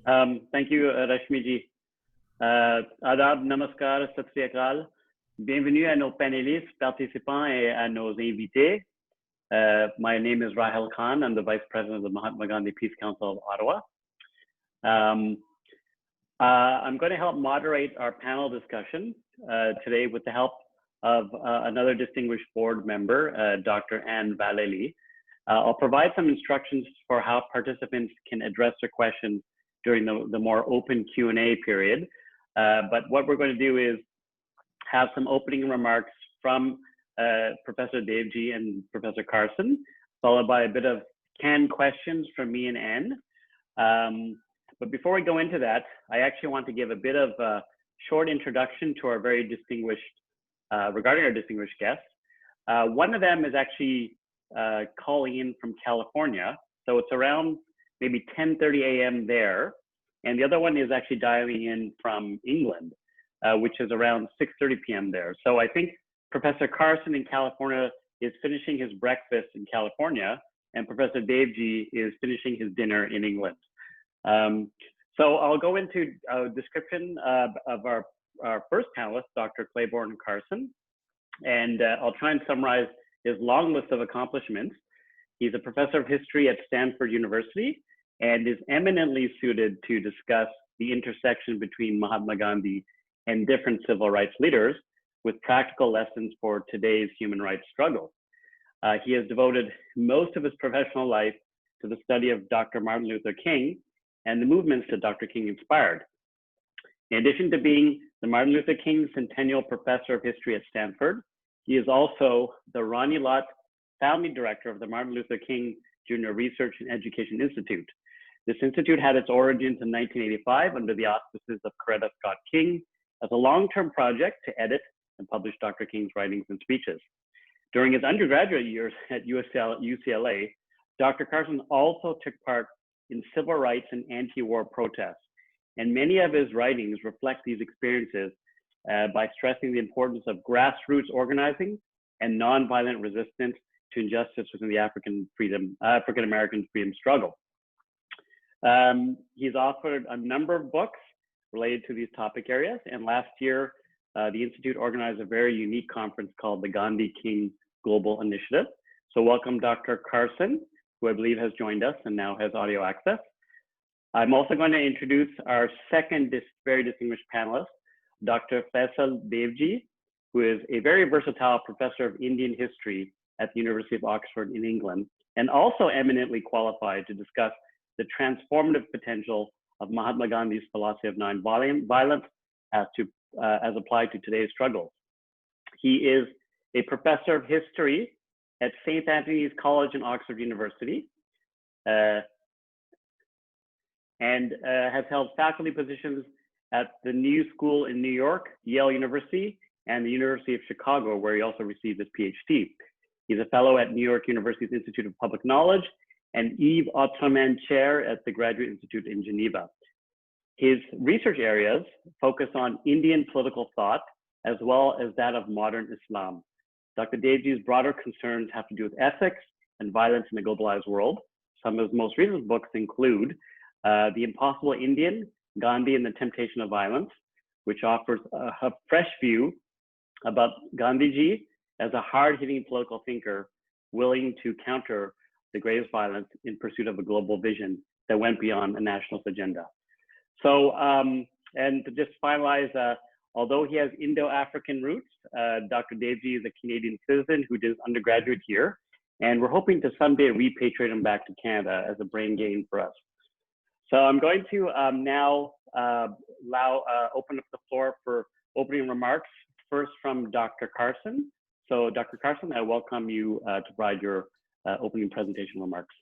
Thank you, Rashmi ji. Adab, namaskar, sat sri akal. Bienvenue à nos panélistes, participants et à nos invités. My name is Rahil Khan. I'm the Vice President of the Mahatma Gandhi Peace Council of Ottawa. I'm going to help moderate our panel discussion today with the help of another distinguished board member, Dr. Anne Vallely. I'll provide some instructions for how participants can address their questions during the more open Q&A period. But what we're going to do is have some opening remarks from Professor Devji and Professor Carson, followed by a bit of canned questions from me and Anne. But before we go into that, I actually want to give a bit of a short introduction to our very distinguished, regarding our distinguished guests. One of them is actually calling in from California. So it's around maybe 10:30 a.m. there. And the other one is actually dialing in from England, which is around 6:30 p.m. there. So I think Professor Carson in California is finishing his breakfast in California, and Professor Devji is finishing his dinner in England. So I'll go into a description of our first panelist, Dr. Claiborne Carson, and I'll try and summarize his long list of accomplishments. He's a professor of history at Stanford University and is eminently suited to discuss the intersection between Mahatma Gandhi and different civil rights leaders with practical lessons for today's human rights struggle. He has devoted most of his professional life to the study of Dr. Martin Luther King and the movements that Dr. King inspired. In addition to being the Martin Luther King Centennial Professor of History at Stanford, he is also the Ronnie Lott Founding Director of the Martin Luther King Jr. Research and Education Institute. This institute had its origins in 1985 under the auspices of Coretta Scott King as a long-term project to edit and publish Dr. King's writings and speeches. During his undergraduate years at UCLA, Dr. Carson also took part in civil rights and anti-war protests, and many of his writings reflect these experiences by stressing the importance of grassroots organizing and nonviolent resistance to injustice within the African-American freedom struggle. He's authored a number of books related to these topic areas, and last year, the Institute organized a very unique conference called the Gandhi King Global Initiative. So welcome Dr. Carson, who I believe has joined us and now has audio access. I'm also going to introduce our second very distinguished panelist, Dr. Faisal Devji, who is a very versatile professor of Indian history at the University of Oxford in England, and also eminently qualified to discuss the transformative potential of Mahatma Gandhi's philosophy of nonviolence as applied to today's struggles. He is a professor of history at St. Anthony's College in Oxford University, and has held faculty positions at the New School in New York, Yale University, and the University of Chicago, where he also received his PhD. He's a fellow at New York University's Institute of Public Knowledge and Yves Autrement Chair at the Graduate Institute in Geneva. His research areas focus on Indian political thought, as well as that of modern Islam. Dr. Devji's broader concerns have to do with ethics and violence in the globalized world. Some of his most recent books include The Impossible Indian, Gandhi and the Temptation of Violence, which offers a fresh view about Gandhiji as a hard-hitting political thinker willing to counter the greatest violence in pursuit of a global vision that went beyond a nationalist agenda. So, and to just finalize, although he has Indo-African roots, Dr. Devji is a Canadian citizen who did his undergraduate here, and we're hoping to someday repatriate him back to Canada as a brain gain for us. So I'm going to now open up the floor for opening remarks, first from Dr. Carson. So Dr. Carson, I welcome you to provide your opening presentation remarks.